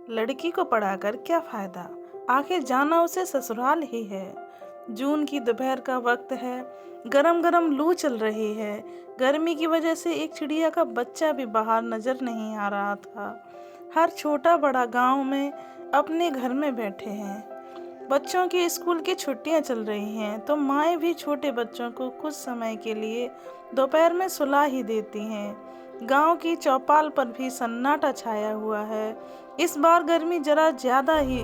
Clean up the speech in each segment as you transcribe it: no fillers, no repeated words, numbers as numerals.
लड़की को पढ़ाकर क्या फायदा, आखिर जाना उसे ससुराल ही है। जून की दोपहर का वक्त है। गरम गरम लू चल रही है। गर्मी की वजह से एक चिड़िया का बच्चा भी बाहर नजर नहीं आ रहा था। हर छोटा बड़ा गांव में अपने घर में बैठे हैं। बच्चों की स्कूल की छुट्टियां चल रही हैं तो माएँ भी छोटे बच्चों को कुछ समय के लिए दोपहर में सुला ही देती हैं। गांव की चौपाल पर भी सन्नाटा छाया हुआ है। इस बार गर्मी जरा ज्यादा ही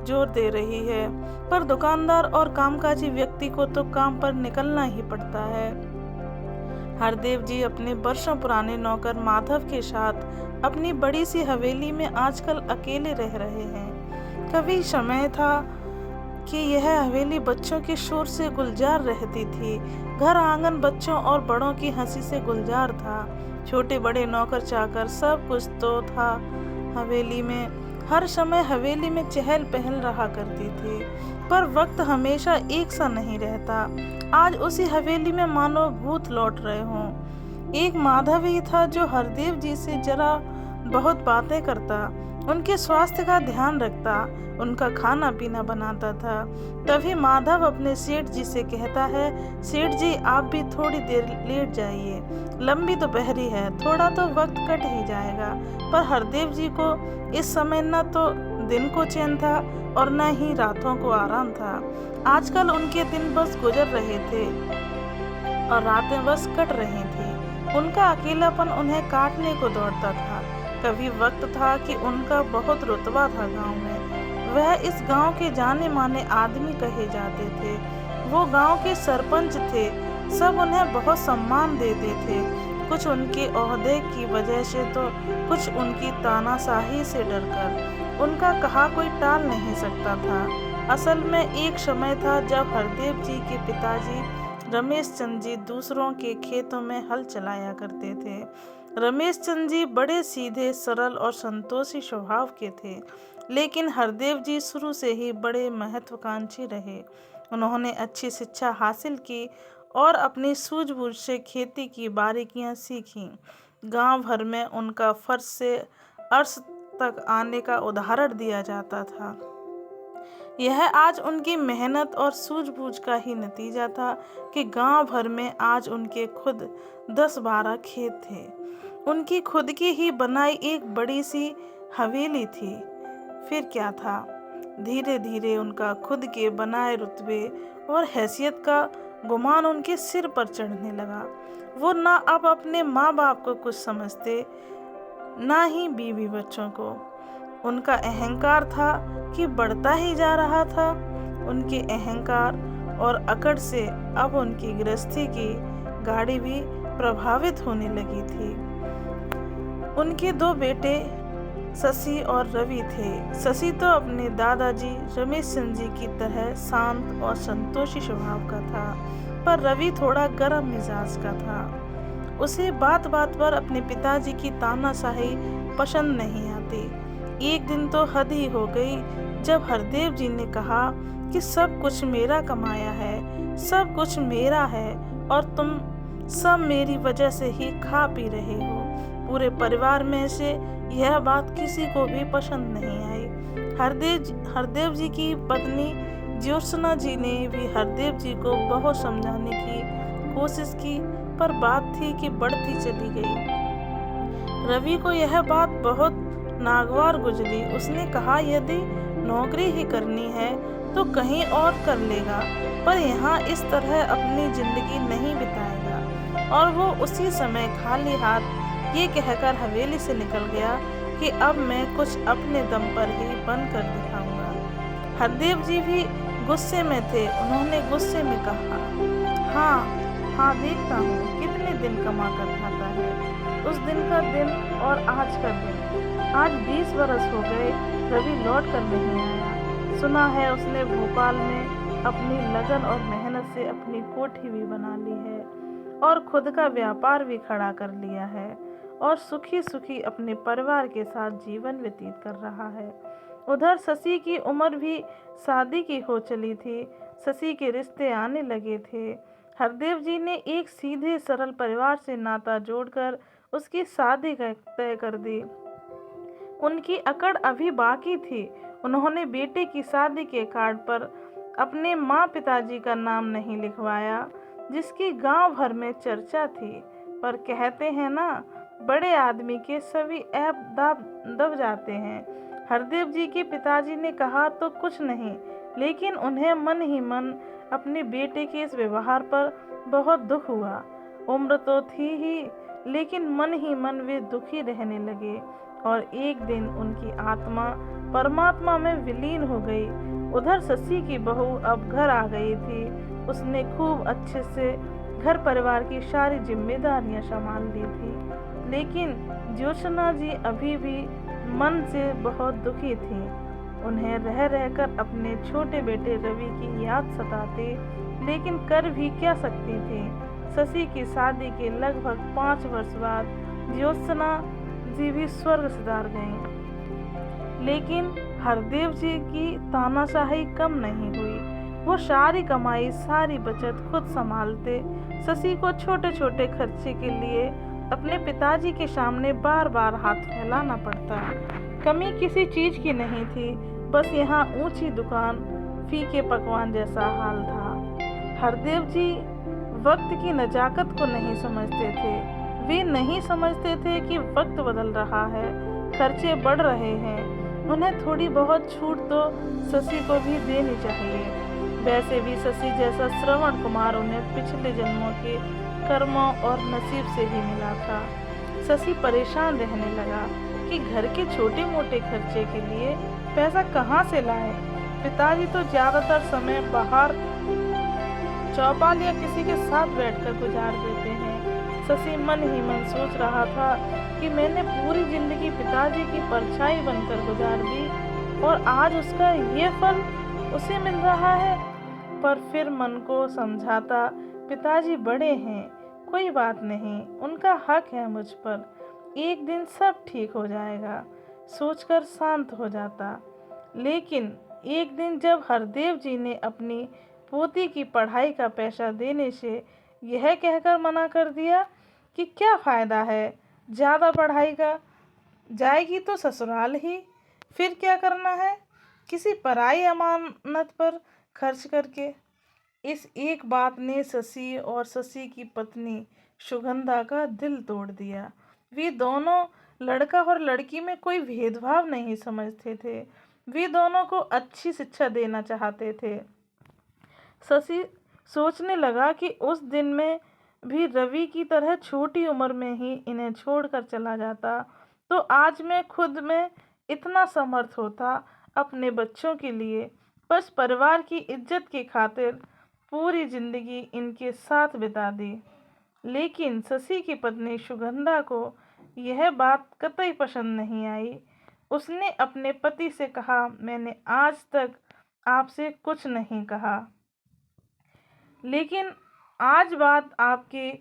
जोर दे रही है, पर दुकानदार और कामकाजी व्यक्ति को तो काम पर निकलना ही पड़ता है। हरदेव जी अपने वर्षों पुराने नौकर माधव के साथ अपनी बड़ी सी हवेली में आजकल अकेले रह रहे हैं। कभी समय था कि यह हवेली बच्चों के शोर से गुलजार रहती थी। घर आंगन बच्चों और बड़ों की हंसी से गुलजार था। छोटे बड़े नौकर चाकर सब कुछ तो था हवेली में। हर समय हवेली में चहल पहल रहा करती थी, पर वक्त हमेशा एक सा नहीं रहता। आज उसी हवेली में मानो भूत लौट रहे हों। एक माधव ही था जो हरदेव जी से जरा बहुत बातें करता, उनके स्वास्थ्य का ध्यान रखता, उनका खाना पीना बनाता था। तभी माधव अपने सेठ जी से कहता है, सेठ जी आप भी थोड़ी देर लेट जाइए, लंबी दोपहरी है, थोड़ा तो वक्त कट ही जाएगा। पर हरदेव जी को इस समय न तो दिन को चैन था और न ही रातों को आराम था। आजकल उनके दिन बस गुजर रहे थे और रातें बस कट रही थी। उनका अकेलापन उन्हें काटने को दौड़ता था। कभी वक्त था कि उनका बहुत रुतबा था गांव में। वह इस गांव के जाने माने आदमी कहे जाते थे। वो गांव के सरपंच थे। सब उन्हें बहुत सम्मान देते थे, कुछ उनके ओहदे की वजह से तो कुछ उनकी तानाशाही से डरकर। उनका कहा कोई टाल नहीं सकता था। असल में एक समय था जब हरदेव जी के पिताजी रमेश चंद जी दूसरों के खेतों में हल चलाया करते थे। रमेश चंद जी बड़े सीधे सरल और संतोषी स्वभाव के थे, लेकिन हरदेव जी शुरू से ही बड़े महत्वाकांक्षी रहे। उन्होंने अच्छी शिक्षा हासिल की और अपनी सूझबूझ से खेती की बारीकियां सीखीं। गांव भर में उनका फर्ज से अर्श तक आने का उदाहरण दिया जाता था। यह आज उनकी मेहनत और सूझबूझ का ही नतीजा था कि गांव भर में आज उनके खुद 10-12 खेत थे। उनकी खुद की ही बनाई एक बड़ी सी हवेली थी। फिर क्या था, धीरे धीरे उनका खुद के बनाए रुतबे और हैसियत का गुमान उनके सिर पर चढ़ने लगा। वो ना अब अपने माँ बाप को कुछ समझते, ना ही बीवी बच्चों को। उनका अहंकार था कि बढ़ता ही जा रहा था। उनके अहंकार और अकड़ से अब उनकी गृहस्थी की गाड़ी भी प्रभावित होने लगी थी। उनके 2 बेटे शशि और रवि थे। शशि तो अपने दादाजी रमेश चंद जी की तरह शांत और संतोषी स्वभाव का था, पर रवि थोड़ा गर्म मिजाज का था। उसे बात बात पर अपने पिताजी की तानाशाही पसंद नहीं आती। एक दिन तो हद ही हो गई जब हरदेव जी ने कहा कि सब कुछ मेरा कमाया है, सब कुछ मेरा है और तुम सब मेरी वजह से ही खा पी रहे हो। पूरे परिवार में से यह बात किसी को भी पसंद नहीं आई। हरदेव जी की पत्नी ज्योत्सना जी ने भी हरदेव जी को बहुत समझाने की कोशिश की, पर बात थी कि बढ़ती चली गई। रवि को यह बात बहुत नागवार गुजरी। उसने कहा यदि नौकरी ही करनी है तो कहीं और कर लेगा, पर यहाँ इस तरह अपनी जिंदगी नहीं बिताएगा। और वो उसी समय खाली हाथ ये कहकर हवेली से निकल गया कि अब मैं कुछ अपने दम पर ही बन कर दिखाऊंगा। हरदेव जी भी गुस्से में थे। उन्होंने गुस्से में कहा, हाँ देखता हूँ कितने दिन कमा कर खाता है। उस दिन का दिन और आज का दिन, आज 20 बरस हो गए रवि लौट कर नहीं आया। सुना है उसने भोपाल में अपनी लगन और मेहनत से अपनी कोठी भी बना ली है और खुद का व्यापार भी खड़ा कर लिया है और सुखी सुखी अपने परिवार के साथ जीवन व्यतीत कर रहा है। उधर शशि की उम्र भी शादी की हो चली थी। शशि के रिश्ते आने लगे थे। हरदेव जी ने एक सीधे सरल परिवार से नाता जोड़कर उसकी शादी तय कर दी। उनकी अकड़ अभी बाकी थी। उन्होंने बेटे की शादी के कार्ड पर अपने माँ पिताजी का नाम नहीं लिखवाया, जिसकी गांव भर में चर्चा थी। पर कहते हैं ना, बड़े आदमी के सभी ऐब दब जाते हैं। हरदेव जी के पिताजी ने कहा तो कुछ नहीं, लेकिन उन्हें मन ही मन अपने बेटे के इस व्यवहार पर बहुत दुख हुआ। उम्र तो थी ही, लेकिन मन ही मन वे दुखी रहने लगे। और एक दिन उनकी आत्मा परमात्मा में विलीन हो गई। उधर शशि की बहू अब घर आ गई थी। उसने खूब अच्छे से घर परिवार की सारी जिम्मेदारियां संभाल ली थी, लेकिन ज्योत्सना जी अभी भी मन से बहुत दुखी थी। उन्हें रह रहकर अपने छोटे बेटे रवि की याद सताती, लेकिन कर भी क्या सकती थी। शशि की शादी के लगभग 5 वर्ष बाद ज्योत्सना जी भी स्वर्ग सिधार गईं। लेकिन हरदेव जी की तानाशाही कम नहीं हुई। वो सारी कमाई, सारी बचत खुद संभालते। शशि को छोटे छोटे खर्चे के लिए अपने पिताजी के सामने बार बार हाथ फैलाना पड़ता। कमी किसी चीज की नहीं थी, बस यहाँ ऊंची दुकान, फीके पकवान जैसा हाल था। हरदेव जी वक्त की नजाकत को नहीं समझते थे। वे नहीं समझते थे कि वक्त बदल रहा है, खर्चे बढ़ रहे हैं। उन्हें थोड़ी बहुत छूट तो शशि को भी देनी चाहिए। वैसे भी शशि जैसा श्रवण कुमार उन्हें पिछले जन्मों के कर्मों और नसीब से ही मिला था। शशि परेशान रहने लगा कि घर के छोटे मोटे खर्चे के लिए पैसा कहाँ से लाए। पिताजी तो ज्यादातर समय बाहर चौपाल या किसी के साथ बैठकर गुजार देते हैं। शशि मन ही मन सोच रहा था कि मैंने पूरी जिंदगी पिताजी की परछाई बनकर गुजार दी और आज उसका ये फल उसे मिल रहा है। पर फिर मन को समझाता, पिताजी बड़े हैं, कोई बात नहीं, उनका हक है मुझ पर, एक दिन सब ठीक हो जाएगा, सोचकर शांत हो जाता। लेकिन एक दिन जब हरदेव जी ने अपनी पोती की पढ़ाई का पैसा देने से यह कहकर मना कर दिया कि क्या फ़ायदा है ज़्यादा पढ़ाई का, जाएगी तो ससुराल ही, फिर क्या करना है किसी पराई अमानत पर खर्च करके। इस एक बात ने शशि और शशि की पत्नी सुगंधा का दिल तोड़ दिया। वे दोनों लड़का और लड़की में कोई भेदभाव नहीं समझते थे। वे दोनों को अच्छी शिक्षा देना चाहते थे। शशि सोचने लगा कि उस दिन में भी रवि की तरह छोटी उम्र में ही इन्हें छोड़कर चला जाता तो आज मैं खुद में इतना समर्थ होता अपने बच्चों के लिए, बस परिवार की इज्जत की खातिर पूरी जिंदगी इनके साथ बिता दी। लेकिन शशि की पत्नी सुगंधा को यह बात कतई पसंद नहीं आई। उसने अपने पति से कहा, मैंने आज तक आपसे कुछ नहीं कहा, लेकिन आज बात आपके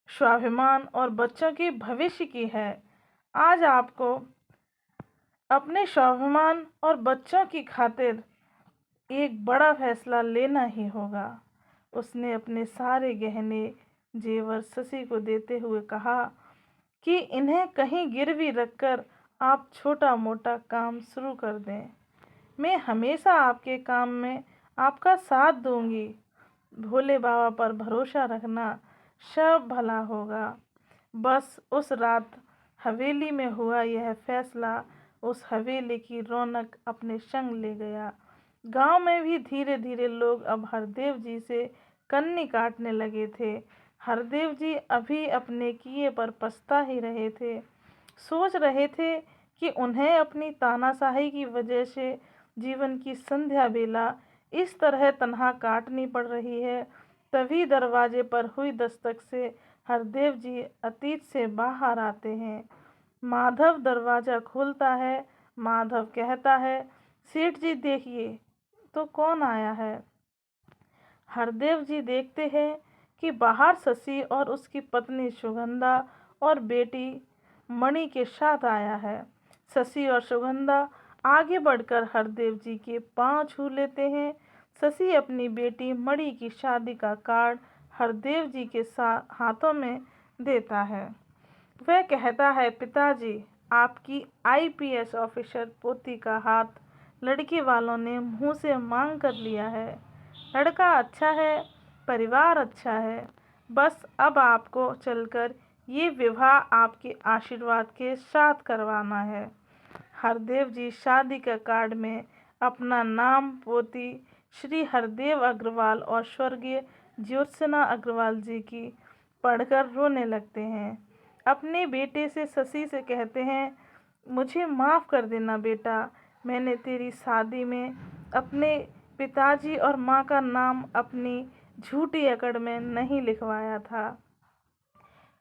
स्वाभिमान और बच्चों के भविष्य की है। आज आपको अपने स्वाभिमान और बच्चों की खातिर एक बड़ा फैसला लेना ही होगा। उसने अपने सारे गहने जेवर शशि को देते हुए कहा कि इन्हें कहीं गिरवी रखकर आप छोटा मोटा काम शुरू कर दें। मैं हमेशा आपके काम में आपका साथ दूंगी। भोले बाबा पर भरोसा रखना, सब भला होगा। बस उस रात हवेली में हुआ यह फैसला उस हवेली की रौनक अपने संग ले गया। गांव में भी धीरे धीरे लोग अब हरदेव जी से कन्नी काटने लगे थे। हरदेव जी अभी अपने किए पर पछता ही रहे थे। सोच रहे थे कि उन्हें अपनी तानाशाही की वजह से जीवन की संध्या बेला इस तरह तन्हा काटनी पड़ रही है। तभी दरवाजे पर हुई दस्तक से हरदेव जी अतीत से बाहर आते हैं। माधव दरवाज़ा खोलता है। माधव कहता है, सेठ जी देखिए तो कौन आया है। हरदेव जी देखते हैं कि बाहर शशि और उसकी पत्नी सुगंधा और बेटी मणि के साथ आया है। शशि और सुगंधा आगे बढ़कर हरदेव जी के पांव छू लेते हैं। शशि अपनी बेटी मणि की शादी का कार्ड हरदेव जी के हाथों में देता है। वह कहता है, पिताजी आपकी आईपीएस ऑफिसर पोती का हाथ लड़के वालों ने मुंह से मांग कर लिया है। लड़का अच्छा है, परिवार अच्छा है, बस अब आपको चलकर ये विवाह आपके आशीर्वाद के साथ करवाना है। हरदेव जी शादी का कार्ड में अपना नाम पोती श्री हरदेव अग्रवाल और स्वर्गीय ज्योत्सना अग्रवाल जी की पढ़कर रोने लगते हैं। अपने बेटे से शशि से कहते हैं, मुझे माफ़ कर देना बेटा, मैंने तेरी शादी में अपने पिताजी और माँ का नाम अपनी झूठी अकड़ में नहीं लिखवाया था।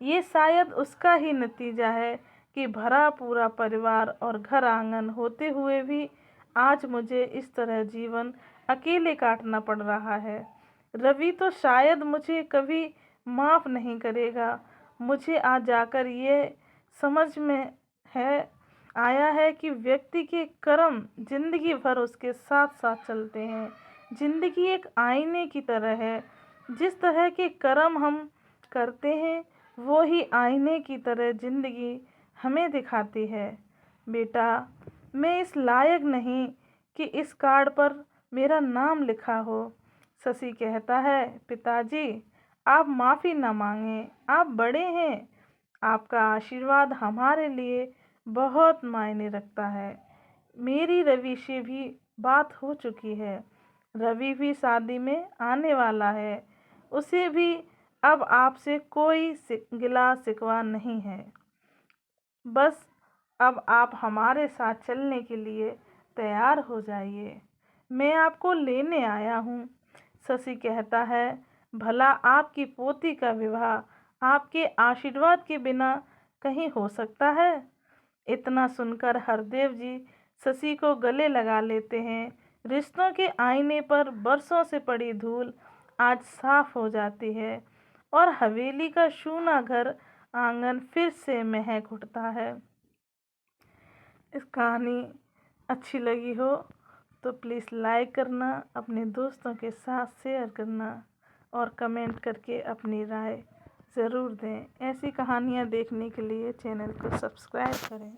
ये शायद उसका ही नतीजा है कि भरा पूरा परिवार और घर आंगन होते हुए भी आज मुझे इस तरह जीवन अकेले काटना पड़ रहा है। रवि तो शायद मुझे कभी माफ़ नहीं करेगा। मुझे आज जाकर ये समझ में आया है कि व्यक्ति के कर्म जिंदगी भर उसके साथ साथ चलते हैं। जिंदगी एक आईने की तरह है, जिस तरह के कर्म हम करते हैं वो ही आईने की तरह जिंदगी हमें दिखाती है। बेटा, मैं इस लायक नहीं कि इस कार्ड पर मेरा नाम लिखा हो। शशि कहता है, पिताजी आप माफ़ी न मांगें, आप बड़े हैं, आपका आशीर्वाद हमारे लिए बहुत मायने रखता है। मेरी रवि से भी बात हो चुकी है, रवि भी शादी में आने वाला है, उसे भी अब आपसे कोई गिला शिकवा नहीं है। बस अब आप हमारे साथ चलने के लिए तैयार हो जाइए, मैं आपको लेने आया हूँ। शशि कहता है, भला आपकी पोती का विवाह आपके आशीर्वाद के बिना कहीं हो सकता है? इतना सुनकर हरदेव जी शशि को गले लगा लेते हैं। रिश्तों के आईने पर बरसों से पड़ी धूल आज साफ हो जाती है और हवेली का सूना घर आंगन फिर से महक उठता है। इस कहानी अच्छी लगी हो तो प्लीज़ लाइक करना, अपने दोस्तों के साथ शेयर करना और कमेंट करके अपनी राय ज़रूर दें। ऐसी कहानियाँ देखने के लिए चैनल को सब्सक्राइब करें।